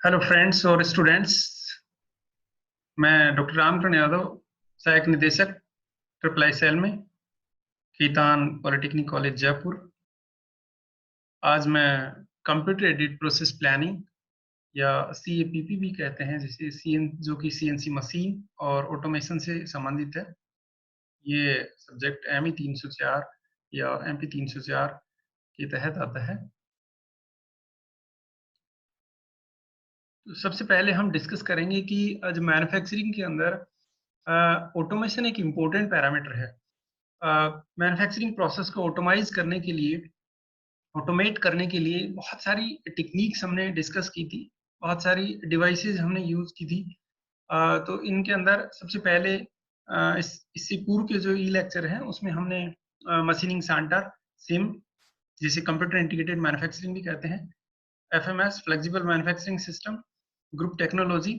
Hello friends और students. मैं doctor Ramkaran Yadav, सहायक निदेशक ट्रिपल आई सेल में, खीतान पॉलिटेक्निक कॉलेज जयपुर। आज मैं कंप्यूटर एडेड प्रोसेस प्लानिंग या CAPP भी कहते हैं, जिसे जो कि CNC मशीन और ऑटोमेशन से संबंधित है। ये सब्जेक्ट ME 304 या MP 304 के तहत आता है। तो सबसे पहले हम डिस्कस करेंगे कि आज मैन्युफैक्चरिंग के अंदर ऑटोमेशन एक इम्पोर्टेंट पैरामीटर है। मैन्युफैक्चरिंग प्रोसेस को ऑटोमेट करने के लिए बहुत सारी टेक्निक्स हमने डिस्कस की थी, बहुत सारी डिवाइसेस हमने यूज की थी। तो इनके अंदर सबसे पहले इससे पूर्व के जो ई लेक्चर हैं उसमें हमने मशीनिंग सेंटर, सिम, जिसे कंप्यूटर इंटीग्रेटेड मैन्युफैक्चरिंग भी कहते हैं, FMS flexible manufacturing system, group technology,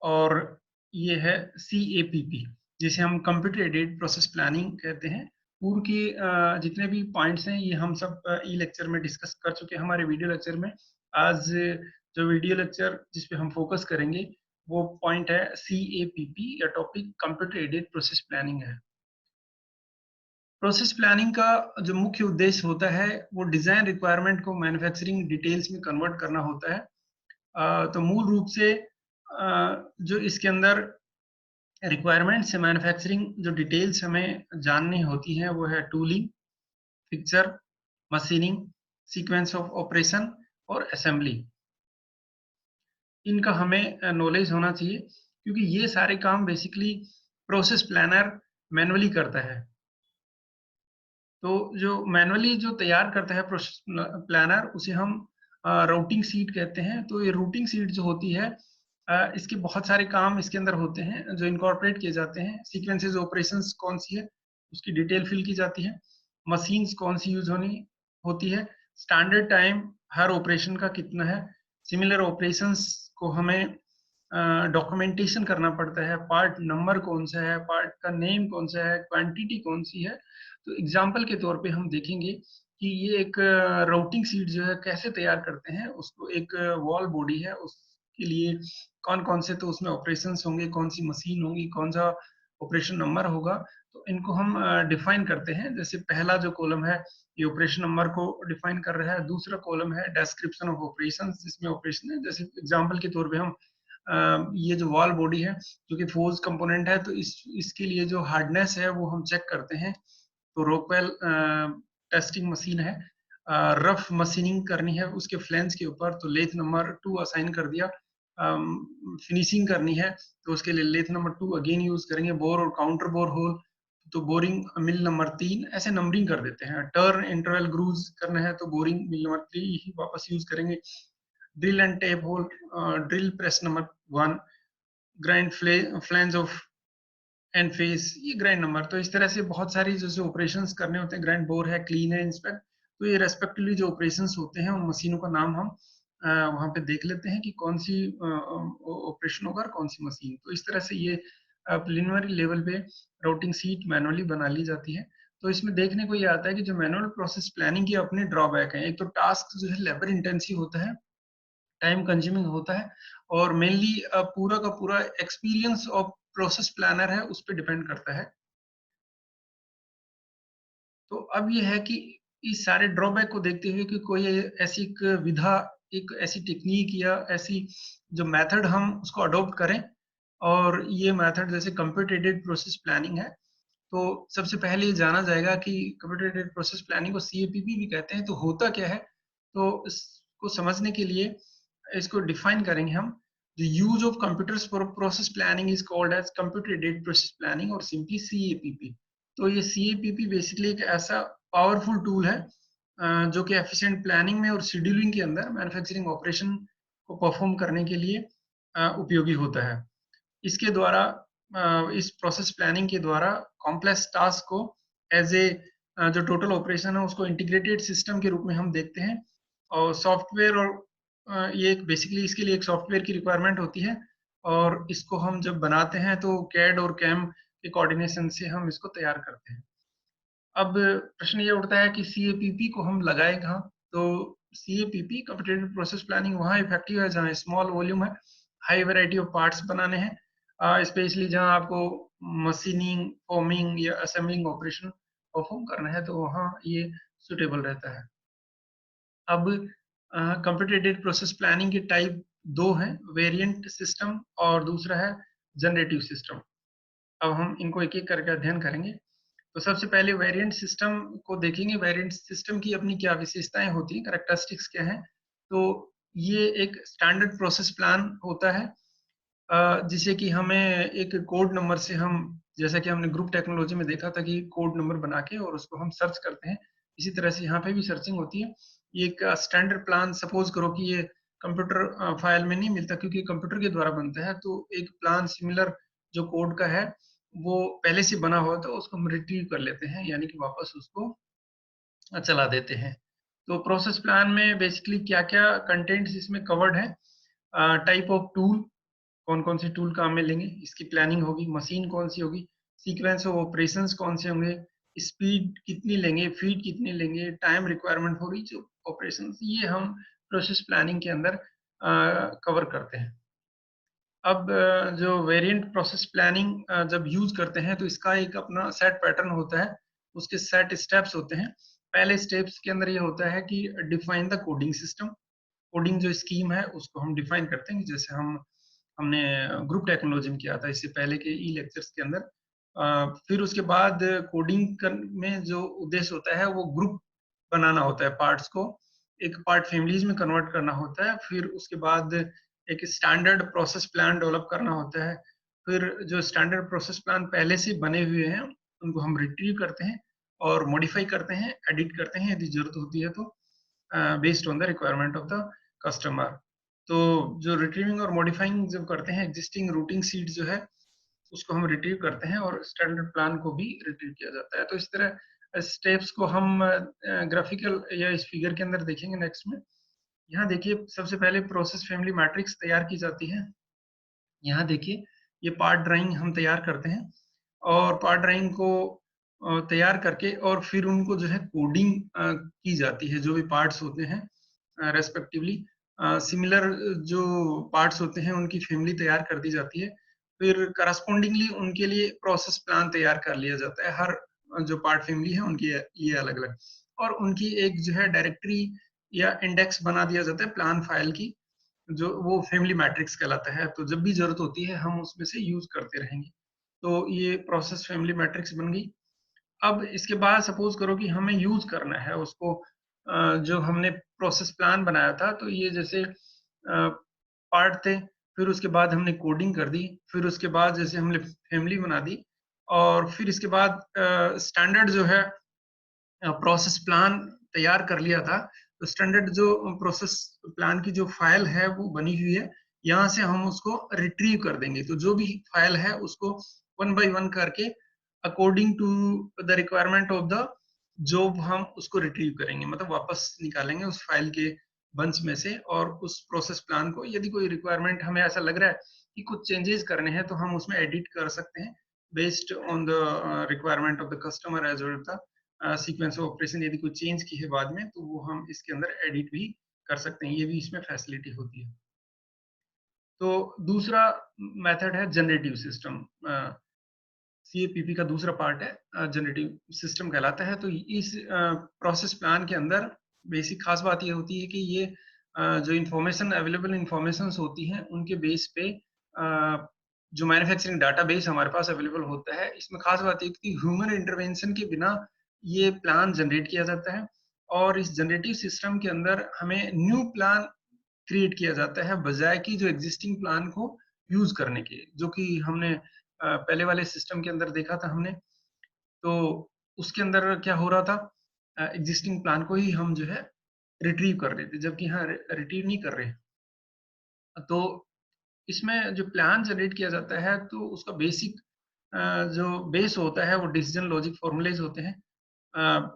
और ये है CAPP, जिसे हम कंप्यूटर एडेड प्रोसेस प्लानिंग कहते हैं। पूर्व के जितने भी पॉइंट्स हैं ये हम सब ई लेक्चर में डिस्कस कर चुके हैं हमारे वीडियो लेक्चर में। आज जो वीडियो लेक्चर जिस पे हम फोकस करेंगे वो पॉइंट है CAPP या topic computer aided process planning है। प्रोसेस प्लानिंग का जो मुख्य उद्देश्य होता है वो डिजाइन रिक्वायरमेंट को मैन्युफैक्चरिंग डिटेल्स में कन्वर्ट करना होता है। तो मूल रूप से जो इसके अंदर रिक्वायरमेंट्स है, मैन्युफैक्चरिंग जो डिटेल्स हमें जाननी होती हैं वो है tooling, picture, machining, sequence of operation और असेंबली। इनका हमें नॉलेज होना चाहिए, क्योंकि ये सारे काम बेसिकली प्रोसेस प्लानर मैनुअली करता है। तो जो मैनुअली जो तैयार करता है प्रोसेस प्लानर, उसे हम राउटिंग सीट कहते हैं। तो ये रूटिंग सीट जो होती है, इसके बहुत सारे काम इसके अंदर होते हैं जो इनकॉर्पोरेट किए जाते हैं। सीक्वेंसेस ऑपरेशंस कौन सी है उसकी डिटेल फिल की जाती है, मशीन्स कौन सी यूज होनी होती है, स्टैंडर्ड टाइम हर ऑपरेशन का कितना है, सिमिलर ऑपरेशंस को हमें डॉक्यूमेंटेशन करना पड़ता है, पार्ट नंबर कौन सा है, पार्ट का नेम कौन सा है, क्वांटिटी कौन सी है। तो एग्जाम्पल के तौर पे हम देखेंगे कि ये एक राउटिंग सीट जो है कैसे तैयार करते हैं। उसको एक वॉल बॉडी है, उसके लिए कौन कौन से तो उसमें ऑपरेशंस होंगे, कौन सी मशीन होंगी, कौन सा ऑपरेशन नंबर होगा। तो इनको हम डिफाइन करते हैं। जैसे पहला जो कॉलम है ये ऑपरेशन नंबर को डिफाइन कर रहा है, दूसरा कॉलम है डिस्क्रिप्शन ऑफ ऑपरेशन, जिसमें ऑपरेशन है। जैसे एग्जाम्पल के तौर पे हम ये जो वॉल बॉडी है जो कि फोर्स कंपोनेंट है, तो इसके लिए जो हार्डनेस है वो हम चेक करते हैं। तो रोकवेल टेस्टिंग मशीन है, रफ मशीनिंग करनी है उसके फ्लैंज के ऊपर, तो लेथ नंबर 2 असाइन कर दिया। फिनिशिंग करनी है तो उसके लिए लेथ नंबर 2 अगेन यूज करेंगे। बोर और काउंटर बोर होल, तो बोरिंग मिल नंबर 3, ऐसे नंबरिंग कर देते हैं। टर्न इंटरवल ग्रूव्स करना है तो बोरिंग मिल नंबर 3 ही वापस यूज करेंगे। Drill and tap hole, drill press number 1, grind flange of end face, ये ग्राइंड नंबर। तो इस तरह से बहुत सारी जैसे ऑपरेशंस करने होते हैं। ग्राइंड बोर है, क्लीन है, इंस्पेक्ट, तो ये रेस्पेक्टिवली जो ऑपरेशंस होते हैं उन मशीनों का नाम हम वहां पे देख लेते हैं कि कौन सी ऑपरेशन होगा और कौन सी मशीन। तो इस तरह से ये प्रिलिमिनरी लेवल पे राउटिंग सीट मैनुअली बना ली जाती है। तो इसमें देखने को ये आता है कि जो मैनुअल प्रोसेस प्लानिंग के अपने ड्रॉबैक हैं। एक तो टास्क जो है लेबर इंटेंसिव होता है, टाइम कंज्यूमिंग होता है, और मेनली पूरा का पूरा एक्सपीरियंस ऑफ प्रोसेस प्लानर है उस पर डिपेंड करता है। तो अब ये है कि इस सारे ड्रॉबैक को देखते हुए कि कोई ऐसी एक विधा, एक ऐसी टेक्निक या ऐसी जो मेथड हम उसको अडॉप्ट करें, और ये मेथड जैसे कंप्यूटर एडेड प्रोसेस प्लानिंग है। तो सबसे पहले ये जाना जाएगा कि कंप्यूटर एडेड प्रोसेस प्लानिंग को CAPP भी कहते हैं। तो होता क्या है, तो इसको समझने के लिए इसको डिफाइन करेंगे हम। The use of computers for process planning is called as computer aided process planning or simply CAPP। तो ये CAPP बेसिकली एक ऐसा पावरफुल टूल है जो कि एफिशिएंट प्लानिंग में और शेड्यूलिंग के अंदर मैन्युफैक्चरिंग ऑपरेशन को परफॉर्म करने के लिए उपयोगी होता है। इसके द्वारा इस प्रोसेस प्लानिंग के द्वारा कॉम्प्लेक्स टास्क को एज ए जो टोटल ऑपरेशन है उसको इंटीग्रेटेड सिस्टम के रूप में हम देखते हैं। और सॉफ्टवेयर और ये एक बेसिकली इसके लिए एक सॉफ्टवेयर की रिक्वायरमेंट होती है, और इसको हम जब बनाते हैं तो कैड और कैम के कोऑर्डिनेशन से हम इसको तैयार करते हैं। अब प्रश्न ये उठता है कि CAPP को हम लगाए कहाँ। तो सीएपीपी कम्पिटेटिव प्रोसेस प्लानिंग वहाँ इफेक्टिव है जहाँ स्मॉल वॉल्यूम है, हाई वैरायटी ऑफ पार्ट्स बनाने हैं, स्पेशली जहाँ आपको मशीनिंग, फॉर्मिंग या असेंबलिंग ऑपरेशन परफॉर्म करना है, तो वहाँ ये सुटेबल रहता है। अब कम्पिटेटिव प्रोसेस प्लानिंग के टाइप 2 हैं, वेरिएंट सिस्टम और दूसरा है जनरेटिव सिस्टम। अब हम इनको एक-एक करके अध्ययन करेंगे। तो सबसे पहले वेरिएंट सिस्टम को देखेंगे। वेरिएंट सिस्टम की अपनी क्या विशेषताएँ होती हैं, कैरेक्टरिस्टिक्स क्या हैं? तो ये एक स्टैंडर्ड प्रोसेस प्लान होता है, जिसे कि हमें एक कोड नंबर से हम, जैसा कि हमने ग्रुप टेक्नोलॉजी में देखा था कि कोड नंबर बना के और उसको हम सर्च करते हैं, इसी तरह से यहाँ पे भी सर्चिंग होती है। ये एक स्टैंडर्ड प्लान, सपोज़ करो कि ये कंप्यूटर फ़ाइल में नहीं मिलता क्योंकि कंप्यूटर के द्वारा बनता है, तो एक प्लान सिमिलर जो कोड का है, वो पहले से बना हुआ था, उसको हम रिट्रीव कर लेते हैं, यानी कि वापस उसको चला देते हैं। तो प्रोसेस प्लान में बेसिकली क्या-क्या कंटेंट्स इसमें कवर्ड हैं, टाइप ऑफ टूल, कौन-कौन से टूल काम में लेंगे, इसकी प्लानिंग होगी, मशीन कौन-सी होगी, सीक्वेंस ऑफ ऑपरेशंस कौन से होंगे, स्पीड कितनी लेंगे, फीड कितनी लेंगे, time requirement for each operations, ये हम प्रोसेस प्लानिंग के अंदर कवर करते हैं। अब जो वेरिएंट प्रोसेस प्लानिंग जब यूज़ करते हैं, तो इसका एक अपना सेट पैटर्न होता है, उसके सेट स्टेप्स होते हैं। पहले स्टेप्स के अंदर ये होता है कि define the coding system. Coding जो स्कीम है, उसको हम डिफाइन करते हैं, जैसे हमने ग्रुप टेक्नोलॉजी में किया था इससे पहले के ई लेक्चर्स के अंदर। फिर उसके बाद कोडिंग में जो उद्देश्य होता है, वो ग्रुप बनाना होता है पार्ट्स को, एक पार्ट फैमिलीज में कन्वर्ट करना होता है। फिर उसके बाद एक स्टैंडर्ड प्रोसेस प्लान डेवलप करना होता है। फिर जो स्टैंडर्ड प्रोसेस प्लान पहले से बने हुए हैं, उनको हम रिट्रीव करते हैं और मॉडिफाई करते हैं, एडिट करते हैं यदि ज़रूरत होती है तो, based on the requirement of the customer. तो जो रिट्रीविंग और मॉडिफाइंग जब करते हैं, एक्जिस्टिंग रूटिंग सीट जो है, उसको हम रिट्रीव करते हैं और स्टैंडर्ड प्लान को भी रिट्रीव किया जाता है। तो इस तरह स्टेप्स को हम ग्राफिकल या इस फिगर के अंदर देखेंगे नेक्स्ट में। यहाँ देखिए, सबसे पहले प्रोसेस फैमिली मैट्रिक्स तैयार की जाती है। यहाँ देखिए, ये पार्ट ड्राइंग हम तैयार करते हैं और पार्ट ड्राइंग को तैयार करके और फिर उनको जो है कोडिंग की जाती है, जो भी पार्ट्स होते हैं रेस्पेक्टिवली। सिमिलर जो पार्ट्स होते हैं, उनकी फैमिली तैयार कर दी जाती है। फिर करस्पॉन्डिंगली उनके लिए प्रोसेस प्लान तैयार कर लिया जाता है। हर जो पार्ट फैमिली है, उनकी ये अलग-अलग, और उनकी एक जो है डायरेक्टरी या इंडेक्स बना दिया जाता है प्लान फाइल की, जो वो फैमिली मैट्रिक्स कहलाता है। तो जब भी ज़रूरत होती है, हम उसमें से यूज़ करते रहेंगे। तो ये प्रोसेस फैमिली मैट्रिक्स बन गई। अब इसके बाद सपोज़ करो कि हमें यूज़ करना है उसको, जो हमने प्रोसेस प्लान बनाया था, तो ये जैसे पार्ट थे, फिर उसके बाद हमने कोडिंग कर दी, फिर उसके बाद जैसे हमने फैमिली बना दी, और फिर इसके बाद स्टैंडर्ड जो है प्रोसेस प्लान तैयार कर लिया था। तो स्टैंडर्ड जो प्रोसेस प्लान की जो फाइल है, वो बनी हुई है। यहाँ से हम उसको रिट्रीव कर देंगे। तो जो भी फाइल है, उसको वन बाय वन करके according to the requirement of the job हम उसको रिट्रीव करेंगे, मतलब वापस निकालेंगे उस फाइल के बंच में से, और उस प्रोसेस प्लान को यदि कोई रिक्वायरमेंट हमें ऐसा लग रहा है कि कुछ चेंजेस करने हैं, तो हम उसमें एडिट कर सकते हैं based on the requirement of the customer as well the sequence of operation. यदि कोई चेंज की है बाद में, तो वो हम इसके अंदर एडिट भी कर सकते हैं, ये भी इसमें फैसिलिटी होती है। तो दूसरा मेथड है जनरेटिव सिस्टम। सीएपीपी का दूसरा पार्ट है जनरेटिव सिस्टम कहलाता है। तो इस प्रोसेस प्लान के अंदर बेसिक खास बात ये होती है कि ये जो इंफॉर्मेशन अवेलेबल इंफॉर्मेशंस होती हैं, उनके बेस पे जो मैन्युफैक्चरिंग डाटाबेस हमारे पास अवेलेबल होता है, इसमें खास बात ये है कि ह्यूमन इंटरवेंशन के बिना ये प्लान जनरेट किया जाता है, और इस जनरेटिव सिस्टम के अंदर हमें न्यू प्लान क्रिएट किया जाता है, बजाय कि जो एग्जिस्टिंग प्लान को यूज़ करने के, जो कि हमने पहले वाले सिस्टम के अंदर देखा था हमने। तो उसके अंदर क्या हो रहा था, एग्जिस्टिंग प्लान को ही हम जो है रिट्रीव कर रहे थे, जबकि यहाँ रिट्रीव नहीं कर रहे। तो इसमें जो प्लान जनरेट किया जाता है, तो उसका बेसिक जो बेस होता है, वो डिसीजन लॉजिक फॉर्मूलेज होते हैं।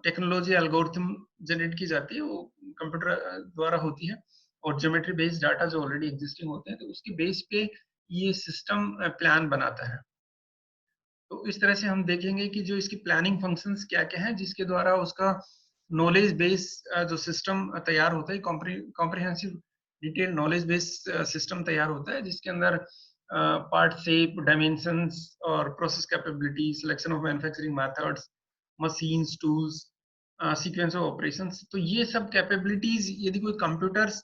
टेक्नोलॉजी एल्गोरिथम जनरेट की जाती है, वो कंप्यूटर द्वारा होती है, और ज्योमेट्री बेस्ड डाटा जो ऑलरेडी एग्जिस्टिंग होते हैं, तो उसके बेस पे ये सिस्टम प्लान बनाता है। तो इस तरह से हम देखेंगे कि जो इसकी प्लानिंग फंक्शंस क्या-क्या हैं, जिसके द्वारा उसका नॉलेज बेस जो सिस्टम तैयार होता है, comprehensive detail knowledge base system तैयार होता है, जिसके अंदर पार्ट शेप, डायमेंशंस और process capability, selection of manufacturing methods, machines, tools, sequence of operations. तो ये सब कैपेबिलिटीज यदि कोई कंप्यूटर्स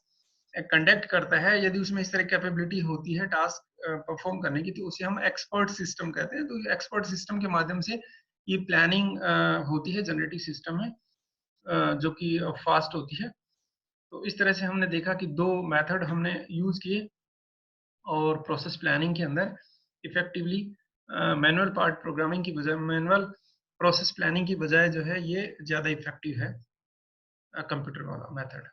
कंडक्ट करता है, यदि उसमें इस तरह कैपेबिलिटी होती है टास्क परफॉर्म करने की, तो उसे हम एक्सपर्ट सिस्टम कहते हैं। तो एक्सपर्ट सिस्टम के माध्यम से ये प्लानिंग होती है, जनरेटिव सिस्टम है, जो कि फास्ट होती है। तो इस तरह से हमने देखा कि 2 मेथड हमने यूज़ किए और प्रोसेस प्लानिंग के अंदर इफेक्टिवली मैनुअल पार्ट प्रोग्रामिंग की बजाय, मैनुअल प्रोसेस प्लानिंग की बजाय जो है ये ज़्यादा इफेक्टिव है कंप्यूटर वाला मेथड।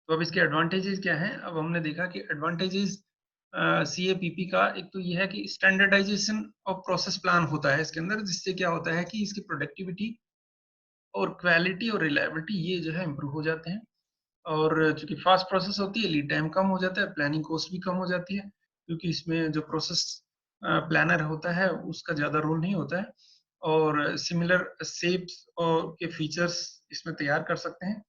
तो अब इसके एडवांटेजेस क्या हैं? अब हमने देखा कि एडवांटेजेस सीएपीपी का एक तो ये है कि स्टैंडर्डाइजेशन ऑफ प्रोसेस प्लान होता है इसके अंदर, जिससे क्या होता है कि इसकी प्रोडक्टिविटी और क्वालिटी और रिलायबिलिटी ये जो है इम्प्रूव हो जाते हैं। और चूँकि फास्ट प्रोसेस होती है, लीड टाइम कम हो जाता है, प्लानिंग कॉस्ट भी कम हो जाती है, क्योंकि इसमें जो प्रोसेस प्लानर होता है, उसका ज़्यादा रोल नहीं होता है। और सिमिलर शेप्स और के फीचर्स इसमें तैयार कर सकते हैं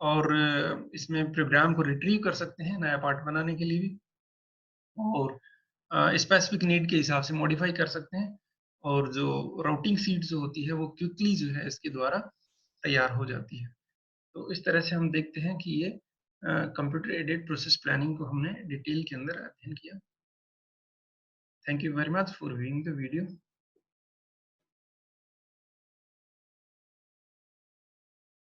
और इसमें प्रोग्राम को रिट्रीव कर सकते हैं, नया पार्ट बनाने के लिए भी, और स्पेसिफिक नीड के हिसाब से मॉडिफ़ाई कर सकते हैं। और जो राउटिंग सीट जो होती है, वो क्विकली जो है इसके द्वारा तैयार हो जाती है। तो इस तरह से हम देखते हैं कि ये कंप्यूटर एडेड प्रोसेस प्लानिंग को हमने डिटेल के अंदर अध्ययन किया। Thank you very much for viewing the video.